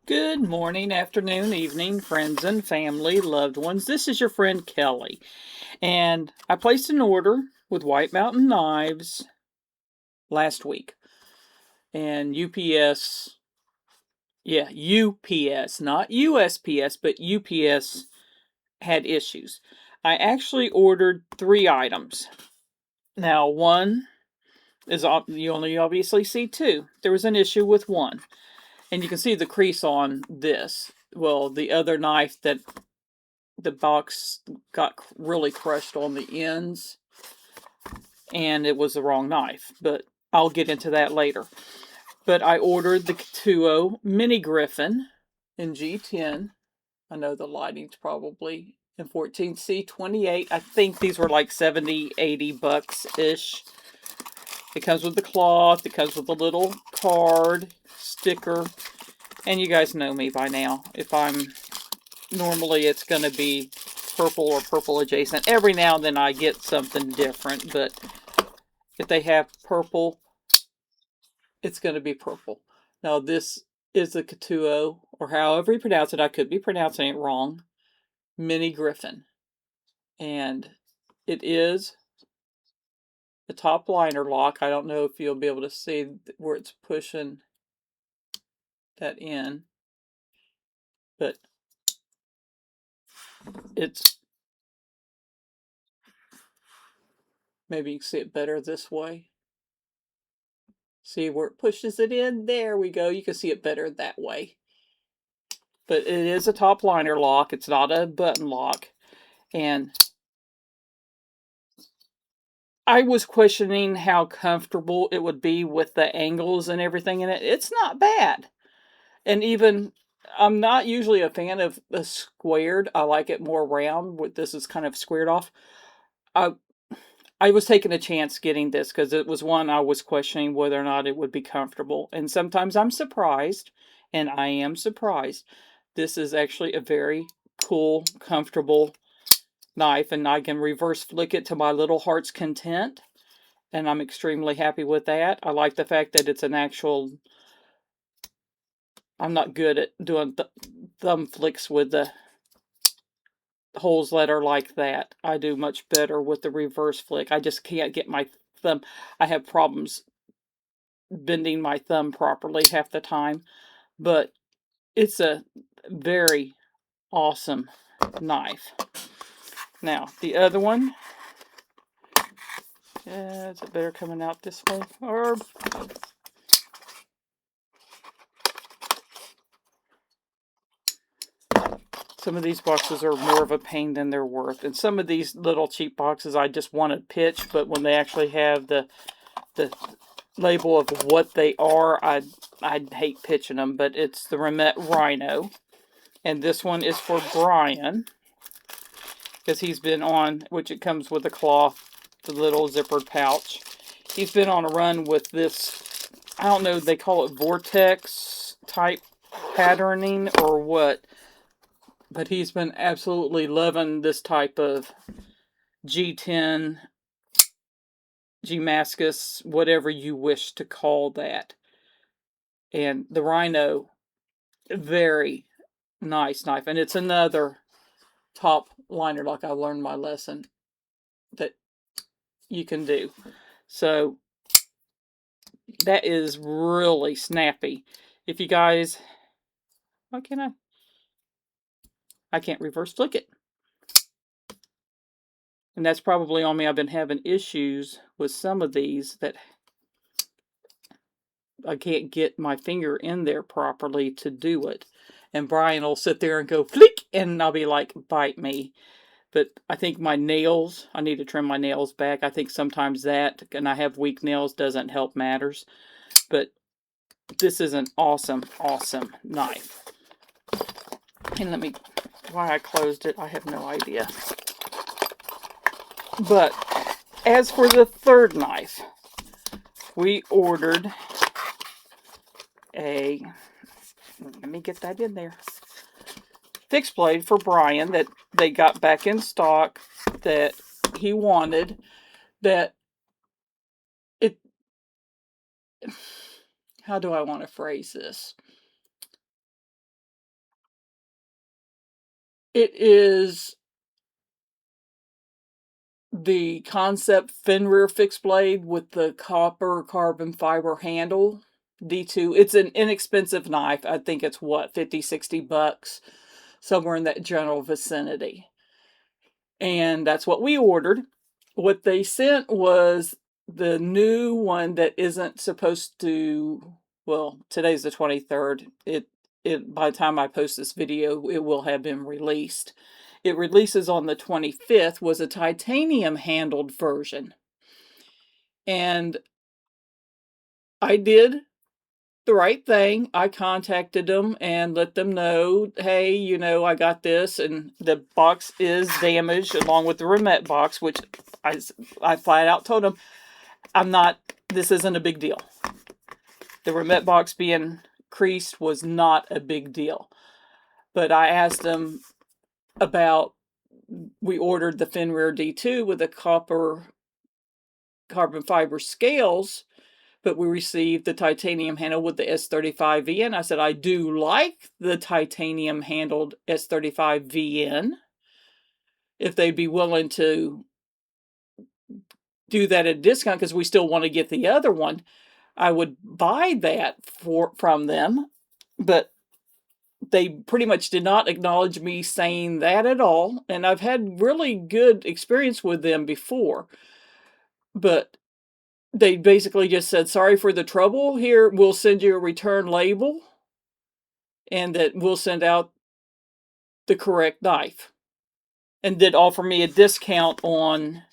Good morning, afternoon, evening, friends and family, loved ones. This is your friend Kelly, and I placed an order with White Mountain Knives last week. And UPS, yeah, UPS, not USPS, but UPS had issues. I actually ordered 3 items. Now, one is you only obviously see two. There was an issue with one, and you can see the crease on this. Well, the other knife that the box got really crushed on the ends and it was the wrong knife, but I'll get into that later. But I ordered the Ketuo Mini Griffin in G10. I know the lighting's probably in 14C28. I think these were like 70, 80 bucks ish. It comes with the cloth, it comes with a little card, sticker, and you guys know me by now. If I'm normally it's going to be purple or purple adjacent. Every now and then I get something different, but if they have purple, it's going to be purple. Now this is the Ketuo, or however you pronounce it. I could be pronouncing it wrong. Mini Griffin. And it is a top liner lock. I don't know if you'll be able to see where it's pushing that in, but it's, maybe you can see it better this way. See where it pushes it in? There we go. You can see it better that way. But it is a top liner lock. It's not a button lock. And I was questioning how comfortable it would be with the angles and everything in it. It's not bad. And even, I'm not usually a fan of the squared. I like it more round. This is kind of squared off. I I was taking a chance getting this because it was one I was questioning whether or not it would be comfortable. And sometimes I'm surprised, and I am surprised. This is actually a very cool, comfortable knife, and I can reverse flick it to my little heart's content. And I'm extremely happy with that. I like the fact that it's an actual. I'm not good at doing thumb flicks with the holes that are like that. I do much better with the reverse flick. I just can't get my thumb. I have problems bending my thumb properly half the time, but it's a very awesome knife. Now, the other one, is it better coming out this way? Or some of these boxes are more of a pain than they're worth. And some of these little cheap boxes I just want to pitch, but when they actually have the label of what they are, I'd hate pitching them. But it's the Remette Rhino. And this one is for Brian, because he's been on, which it comes with a cloth, the little zippered pouch. He's been on a run with this, I don't know, they call it vortex type patterning or what, but he's been absolutely loving this type of G10, Gmascus, whatever you wish to call that. And the Rhino, very nice knife. And it's another top liner, like I learned my lesson, that you can do. So that is really snappy. If you guys, why can't I can't reverse flick it. And that's probably on me. I've been having issues with some of these that I can't get my finger in there properly to do it. And Brian will sit there and go flick, and I'll be like, bite me. But I think my nails, I need to trim my nails back. I think sometimes that, and I have weak nails, doesn't help matters. But this is an awesome, awesome knife. And why I closed it, I have no idea. But as for the third knife, we ordered let me get that in there, fixed blade for Brian that they got back in stock that he wanted, that it, how do I want to phrase this? It is the concept fin rear fixed blade with the copper carbon fiber handle. D2. It's an inexpensive knife. I think it's what, 50, $60, somewhere in that general vicinity. And that's what we ordered. What they sent was the new one that isn't supposed to, well, today's the 23rd. It by the time I post this video, it will have been released. It releases on the 25th, was a titanium handled version. And I did the right thing. I contacted them and let them know, hey, I got this, and the box is damaged along with the Remette box, which I flat out told them, this isn't a big deal. The Remette box being creased was not a big deal. But I asked them about, we ordered the Fenrir D2 with the copper carbon fiber scales, but we received the titanium handle with the S35VN. I said, I do like the titanium handled S35VN. If they'd be willing to do that at a discount, because we still want to get the other one, I would buy that from them. But they pretty much did not acknowledge me saying that at all. And I've had really good experience with them before. But they basically just said, sorry for the trouble. Here, we'll send you a return label, and that we'll send out the correct knife. And did offer me a discount on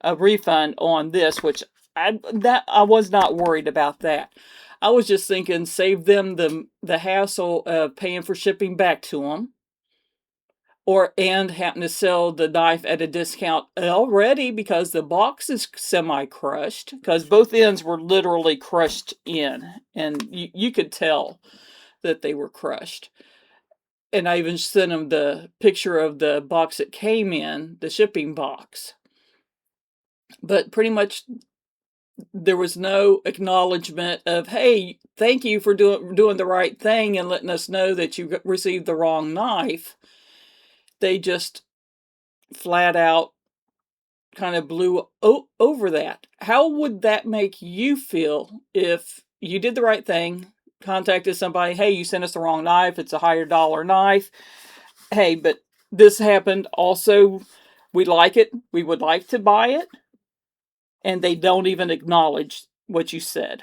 a refund on this, which I was not worried about that. I was just thinking, save them the hassle of paying for shipping back to them, and happen to sell the knife at a discount already because the box is semi-crushed, because both ends were literally crushed in, and you could tell that they were crushed. And I even sent them the picture of the box it came in, the shipping box. But pretty much there was no acknowledgement of, hey, thank you for doing the right thing and letting us know that you received the wrong knife. They just flat out kind of blew over that. How would that make you feel if you did the right thing, contacted somebody, hey, you sent us the wrong knife, it's a higher dollar knife, hey, but this happened also, we like it, we would like to buy it, and they don't even acknowledge what you said?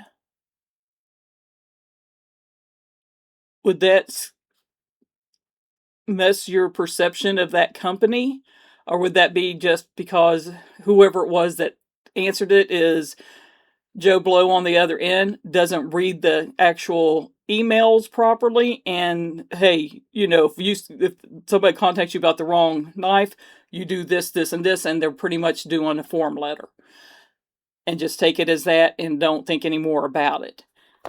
Would that mess your perception of that company? Or would that be just because whoever it was that answered it is Joe Blow on the other end, doesn't read the actual emails properly, and hey, if somebody contacts you about the wrong knife, you do this, this, and this, and they're pretty much doing a form letter, and just take it as that and don't think any more about it?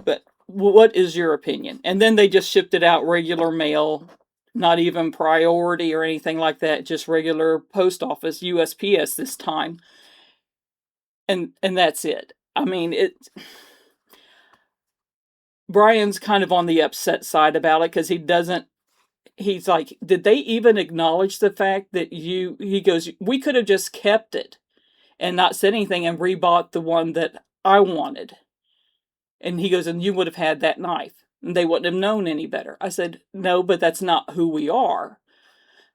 But what is your opinion? And then they just shipped it out regular mail, not even priority or anything like that, just regular post office, USPS this time, and that's it. I mean, Brian's kind of on the upset side about it, because he's like, did they even acknowledge the fact that he goes, we could have just kept it and not said anything and rebought the one that I wanted. And he goes, and you would have had that knife and they wouldn't have known any better. I said, no, but that's not who we are.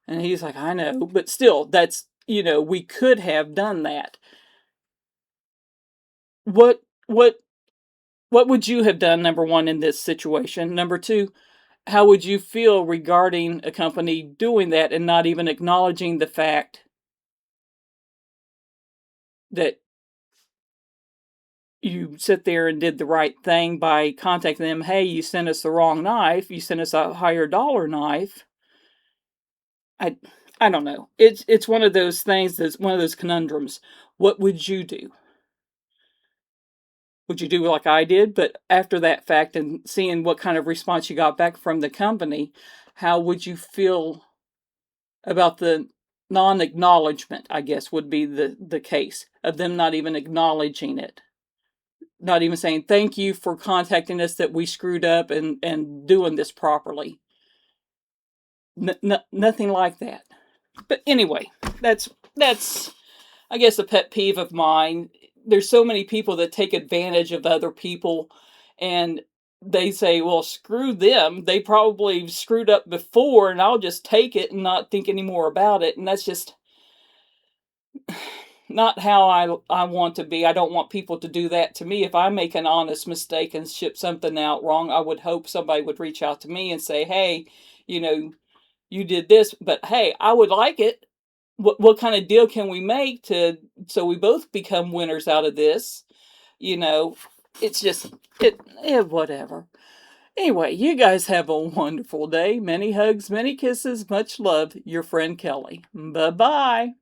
And he's like, I know, but still, that's, we could have done that. What would you have done, number one, in this situation? Number two, how would you feel regarding a company doing that and not even acknowledging the fact that you sit there and did the right thing by contacting them? Hey, you sent us the wrong knife. You sent us a higher dollar knife. I don't know. It's one of those things that's one of those conundrums. What would you do? Would you do like I did? But after that fact and seeing what kind of response you got back from the company, how would you feel about the non-acknowledgement, I guess, would be the case of them not even acknowledging it? Not even saying, thank you for contacting us that we screwed up and doing this properly. Nothing like that. But anyway, that's I guess a pet peeve of mine. There's so many people that take advantage of other people, and they say, well, screw them. They probably screwed up before, and I'll just take it and not think any more about it. And that's just not how I want to be. I don't want people to do that to me. If I make an honest mistake and ship something out wrong, I would hope somebody would reach out to me and say, hey, you know, you did this, but hey, I would like it. What kind of deal can we make to so we both become winners out of this? You know, it's just whatever. Anyway, you guys have a wonderful day. Many hugs, many kisses, much love. Your friend Kelly. Bye bye.